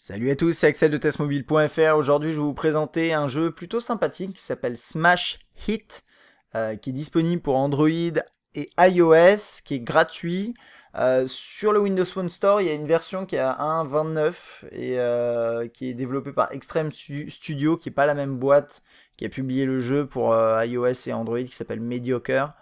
Salut à tous, c'est Axel de testmobile.fr. Aujourd'hui, je vais vous présenter un jeu plutôt sympathique qui s'appelle Smash Hit, qui est disponible pour Android et iOS, qui est gratuit. Sur le Windows Phone Store, il y a une version qui est à 1.29 et qui est développée par Extreme Studio, qui n'est pas la même boîte qui a publié le jeu pour iOS et Android, qui s'appelle Mediocre.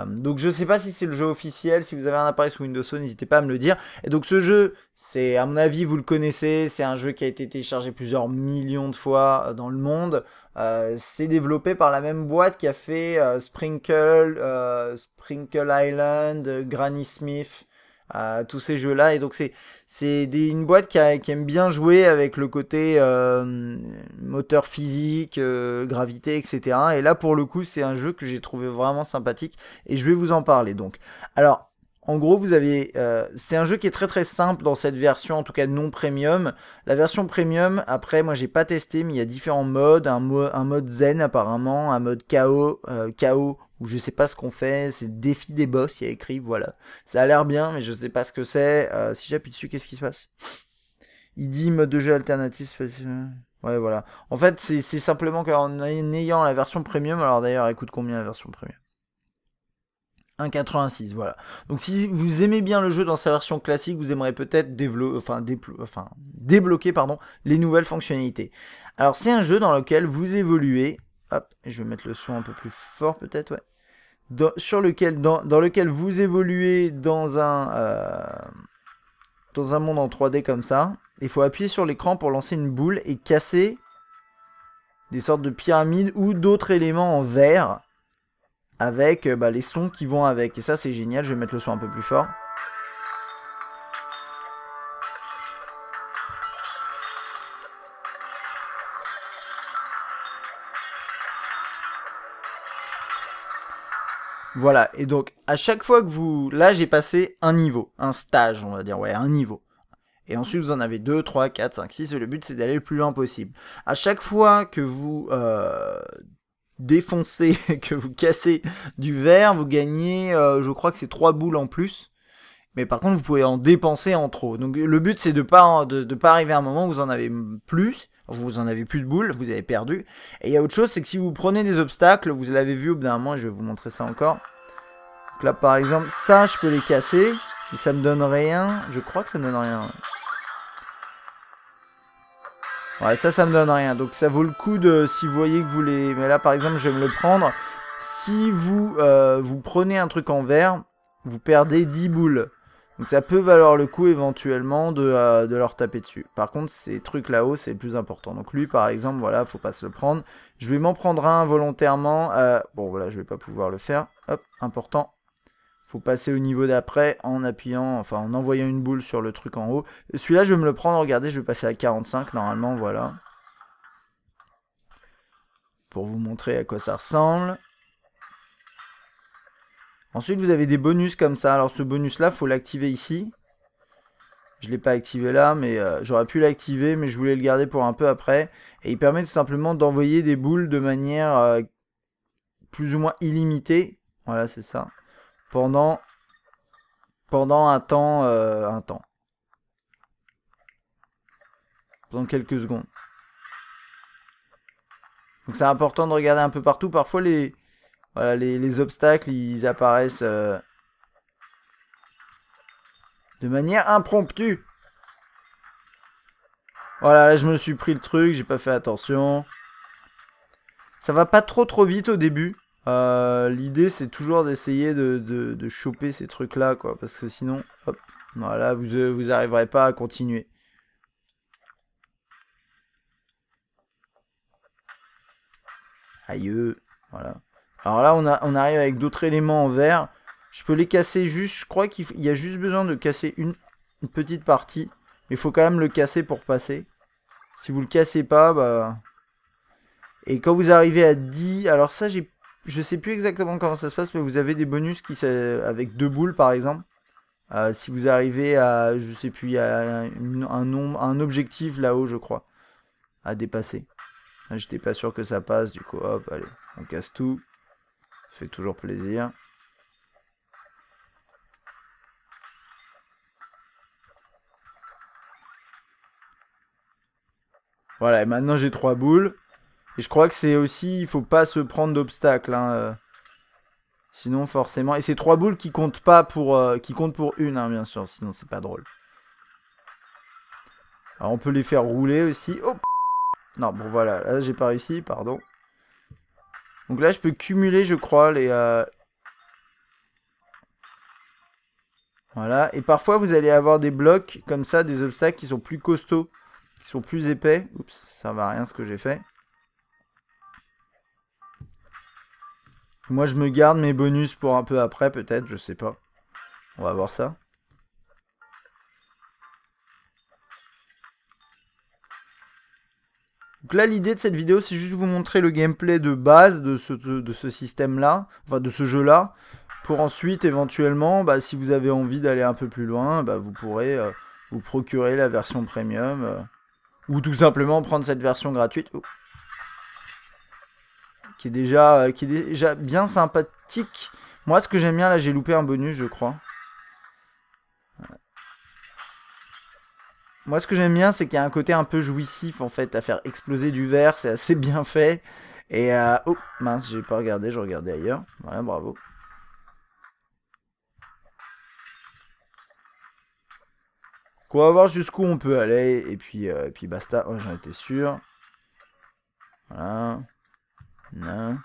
Donc je sais pas si c'est le jeu officiel. Si vous avez un appareil sous Windows Phone, n'hésitez pas à me le dire. Et donc ce jeu, c'est à mon avis, vous le connaissez, c'est un jeu qui a été téléchargé plusieurs millions de fois dans le monde. C'est développé par la même boîte qui a fait Sprinkle Island, Granny Smith, tous ces jeux-là. Et donc une boîte qui aime bien jouer avec le côté moteur physique, gravité, etc. Et là, pour le coup, c'est un jeu que j'ai trouvé vraiment sympathique et je vais vous en parler. Donc, alors. En gros, c'est un jeu qui est très très simple dans cette version, en tout cas non premium. La version premium, après, moi j'ai pas testé, mais il y a différents modes, un mode zen apparemment, un mode chaos où je sais pas ce qu'on fait, c'est le défi des boss, il y a écrit, voilà. Ça a l'air bien, mais je sais pas ce que c'est. Si j'appuie dessus, qu'est-ce qui se passe? Il dit mode de jeu alternatif. Ouais, voilà. En fait, c'est simplement qu'en ayant la version premium, alors d'ailleurs, elle coûte combien la version premium? 1,86, voilà. Donc si vous aimez bien le jeu dans sa version classique, vous aimerez peut-être débloquer les nouvelles fonctionnalités. Alors c'est un jeu dans lequel vous évoluez. Hop, je vais mettre le son un peu plus fort peut-être, ouais. Dans lequel vous évoluez dans un monde en 3D comme ça. Il faut appuyer sur l'écran pour lancer une boule et casser des sortes de pyramides ou d'autres éléments en verre avec les sons qui vont avec. Et ça, c'est génial. Je vais mettre le son un peu plus fort. Voilà, et donc à chaque fois que vous... Là, j'ai passé un niveau, un stage, on va dire, ouais, un niveau. Et ensuite, vous en avez 2, 3, 4, 5, 6, et le but, c'est d'aller le plus loin possible. À chaque fois que vous défoncez, que vous cassez du verre, vous gagnez, je crois que c'est 3 boules en plus. Mais par contre, vous pouvez en dépenser en trop. Donc le but, c'est de pas arriver à un moment où vous en avez plus. Vous en avez plus de boules, vous avez perdu. Et il y a autre chose, c'est que si vous prenez des obstacles, vous l'avez vu au bout d'un moment, je vais vous montrer ça encore. Donc là, par exemple, ça, je peux les casser. Mais ça me donne rien. Je crois que ça me donne rien. Ouais, ça me donne rien. Donc ça vaut le coup de, si vous voyez que vous les... Mais là, par exemple, je vais me le prendre. Si vous prenez un truc en verre, vous perdez 10 boules. Donc ça peut valoir le coup éventuellement de leur taper dessus. Par contre, ces trucs là-haut, c'est le plus important. Donc lui, par exemple, voilà, faut pas se le prendre. Je vais m'en prendre un volontairement. Bon, voilà, je vais pas pouvoir le faire. Hop, important. Faut passer au niveau d'après en appuyant, enfin en envoyant une boule sur le truc en haut. Celui-là, je vais me le prendre. Regardez, je vais passer à 45 normalement, voilà. Pour vous montrer à quoi ça ressemble. Ensuite, vous avez des bonus comme ça. Alors, ce bonus-là, faut l'activer ici. Je ne l'ai pas activé là, mais j'aurais pu l'activer, mais je voulais le garder pour un peu après. Et il permet tout simplement d'envoyer des boules de manière plus ou moins illimitée. Voilà, c'est ça. Pendant un temps. Pendant quelques secondes. Donc c'est important de regarder un peu partout. Parfois, les obstacles, ils apparaissent de manière impromptue. Voilà, là je me suis pris le truc, j'ai pas fait attention. Ça va pas trop vite au début. L'idée c'est toujours d'essayer de choper ces trucs là, quoi. Parce que sinon, hop, voilà, vous arriverez pas à continuer. Aïe, voilà. Alors là, on arrive avec d'autres éléments en verre. Je peux les casser juste, je crois qu'il y a juste besoin de casser une petite partie. Mais il faut quand même le casser pour passer. Si vous le cassez pas, bah... Et quand vous arrivez à 10, alors ça, je sais plus exactement comment ça se passe, mais vous avez des bonus avec 2 boules par exemple. Si vous arrivez à, je sais plus, il y a un objectif là-haut, je crois, à dépasser. J'étais pas sûr que ça passe, du coup, hop, allez, on casse tout. Ça fait toujours plaisir. Voilà, et maintenant j'ai 3 boules. Et je crois que c'est aussi, il faut pas se prendre d'obstacles. Hein, sinon, forcément. Et c'est 3 boules qui comptent pas pour, qui comptent pour une, hein, bien sûr. Sinon, c'est pas drôle. Alors, on peut les faire rouler aussi. Oh! Non, bon, voilà. Là, j'ai pas réussi, pardon. Donc là, je peux cumuler, je crois, les... Voilà. Et parfois, vous allez avoir des blocs comme ça, des obstacles qui sont plus costauds, qui sont plus épais. Oups, ça va rien ce que j'ai fait. Moi, je me garde mes bonus pour un peu après, peut-être, je sais pas. On va voir ça. Donc là, l'idée de cette vidéo, c'est juste vous montrer le gameplay de base de ce système-là, enfin de ce jeu-là, pour ensuite, éventuellement, bah, si vous avez envie d'aller un peu plus loin, bah, vous pourrez vous procurer la version premium, ou tout simplement prendre cette version gratuite, qui est déjà bien sympathique. Moi, ce que j'aime bien, là, j'ai loupé un bonus, je crois. Moi, ce que j'aime bien, c'est qu'il y a un côté un peu jouissif, en fait, à faire exploser du verre. C'est assez bien fait. Et, oh, mince, j'ai pas regardé, je regardais ailleurs. Voilà, bravo. On va voir jusqu'où on peut aller. Et puis basta. Oh, j'en étais sûr. Voilà. Non.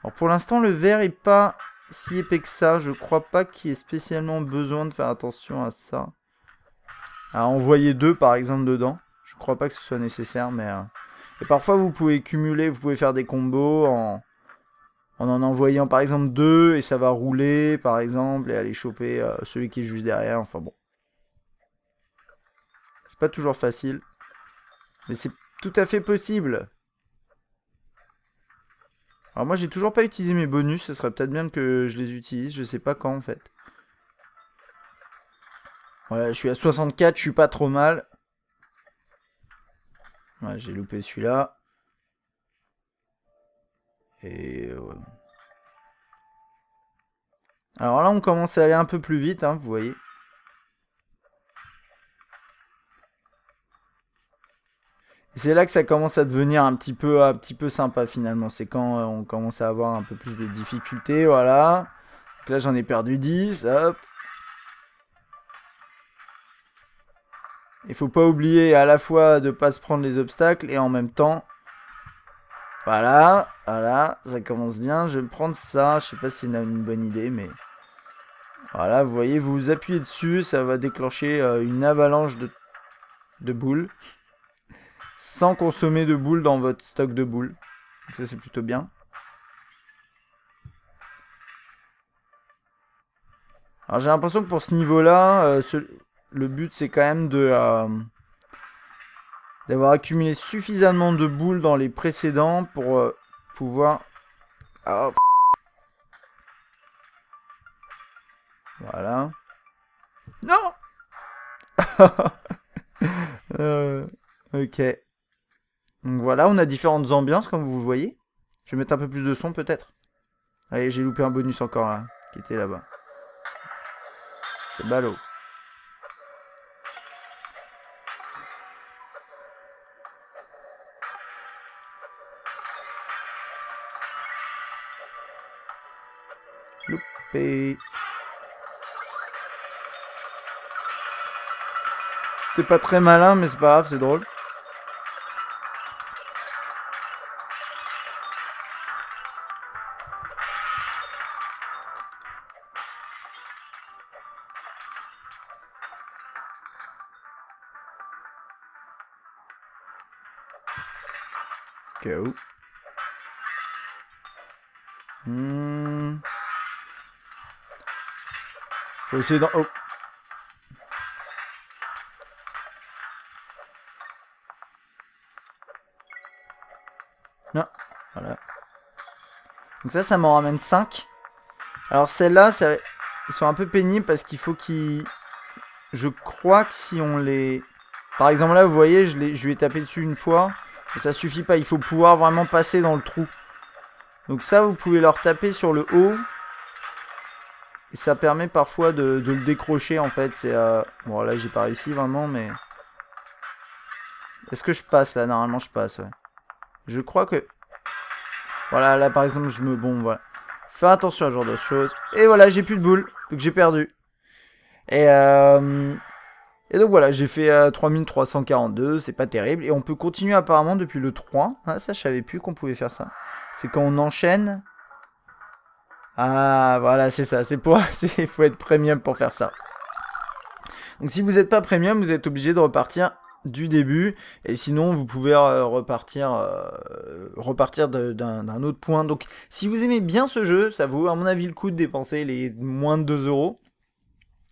Alors, pour l'instant, le verre est pas si épais que ça. Je crois pas qu'il y ait spécialement besoin de faire attention à ça. À envoyer 2 par exemple dedans. Je crois pas que ce soit nécessaire, mais... Et parfois vous pouvez cumuler, vous pouvez faire des combos en envoyant par exemple 2 et ça va rouler par exemple et aller choper celui qui est juste derrière. Enfin bon. C'est pas toujours facile. Mais c'est tout à fait possible. Alors moi j'ai toujours pas utilisé mes bonus, ce serait peut-être bien que je les utilise, je sais pas quand en fait. Voilà, je suis à 64, je suis pas trop mal. Ouais, j'ai loupé celui-là. Et... Alors là, on commence à aller un peu plus vite, hein, vous voyez. C'est là que ça commence à devenir un petit peu sympa finalement. C'est quand on commence à avoir un peu plus de difficultés, voilà. Donc là, j'en ai perdu 10, hop. Il faut pas oublier à la fois de pas se prendre les obstacles et en même temps... Voilà, voilà, ça commence bien. Je vais me prendre ça, je sais pas si c'est une bonne idée, mais... Voilà, vous voyez, vous appuyez dessus, ça va déclencher une avalanche de boules. Sans consommer de boules dans votre stock de boules. Donc ça, c'est plutôt bien. Alors j'ai l'impression que pour ce niveau-là, le but c'est quand même d'avoir accumulé suffisamment de boules dans les précédents pour pouvoir... Oh. Voilà. Non. Ok. Donc voilà, on a différentes ambiances comme vous le voyez. Je vais mettre un peu plus de son peut-être. Allez, j'ai loupé un bonus encore là, qui était là-bas. C'est ballot. Loupé. C'était pas très malin, mais c'est pas grave, c'est drôle. Go. Faut essayer d'en... Oh. Non. Voilà. Donc ça m'en ramène 5. Alors celles-là, ils sont un peu pénibles parce qu'il faut qu'ils... Je crois que si on les... Par exemple là, vous voyez, je lui ai tapé dessus une fois. Et ça suffit pas, il faut pouvoir vraiment passer dans le trou. Donc ça, vous pouvez leur taper sur le haut. Et ça permet parfois de le décrocher en fait. C'est bon là, j'ai pas réussi vraiment, mais... Est-ce que je passe là? Normalement je passe, ouais. Je crois que... Voilà, là par exemple je me... Bon, voilà. Faire attention à ce genre de choses. Et voilà, j'ai plus de boules. Donc j'ai perdu. Et donc voilà, j'ai fait 3342. C'est pas terrible. Et on peut continuer apparemment depuis le 3. Ah, ça je savais plus qu'on pouvait faire ça. C'est quand on enchaîne. Ah, voilà, c'est ça. C'est pour... Il faut être premium pour faire ça. Donc si vous n'êtes pas premium, vous êtes obligé de repartir du début. Et sinon, vous pouvez repartir d'un autre point. Donc si vous aimez bien ce jeu, ça vaut à mon avis le coup de dépenser les moins de 2 euros.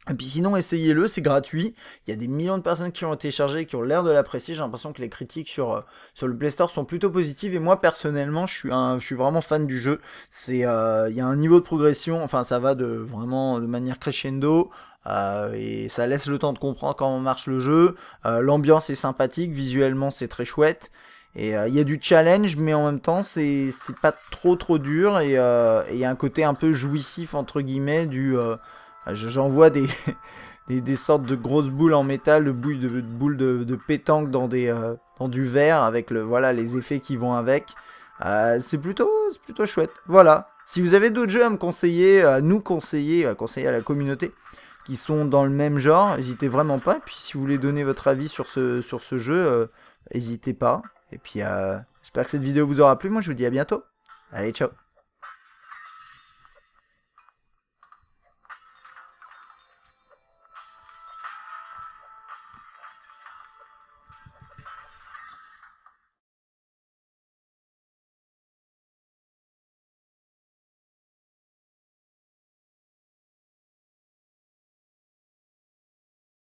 Et puis sinon, essayez-le, c'est gratuit. Il y a des millions de personnes qui l'ont téléchargé et qui ont l'air de l'apprécier. J'ai l'impression que les critiques sur le Play Store sont plutôt positives. Et moi, personnellement, je suis vraiment fan du jeu. Il y a un niveau de progression, enfin ça va vraiment de manière crescendo. Et ça laisse le temps de comprendre comment marche le jeu. L'ambiance est sympathique, visuellement c'est très chouette. Et il y a du challenge, mais en même temps c'est pas trop dur. Et il y a un côté un peu jouissif, entre guillemets, j'en vois des sortes de grosses boules en métal, de boules de pétanque dans du verre, avec voilà, les effets qui vont avec. C'est plutôt chouette. Voilà. Si vous avez d'autres jeux à me conseiller, à nous conseiller, à conseiller à la communauté, qui sont dans le même genre, n'hésitez vraiment pas. Et puis si vous voulez donner votre avis sur ce jeu, n'hésitez pas. Et puis j'espère que cette vidéo vous aura plu. Moi je vous dis à bientôt. Allez, ciao.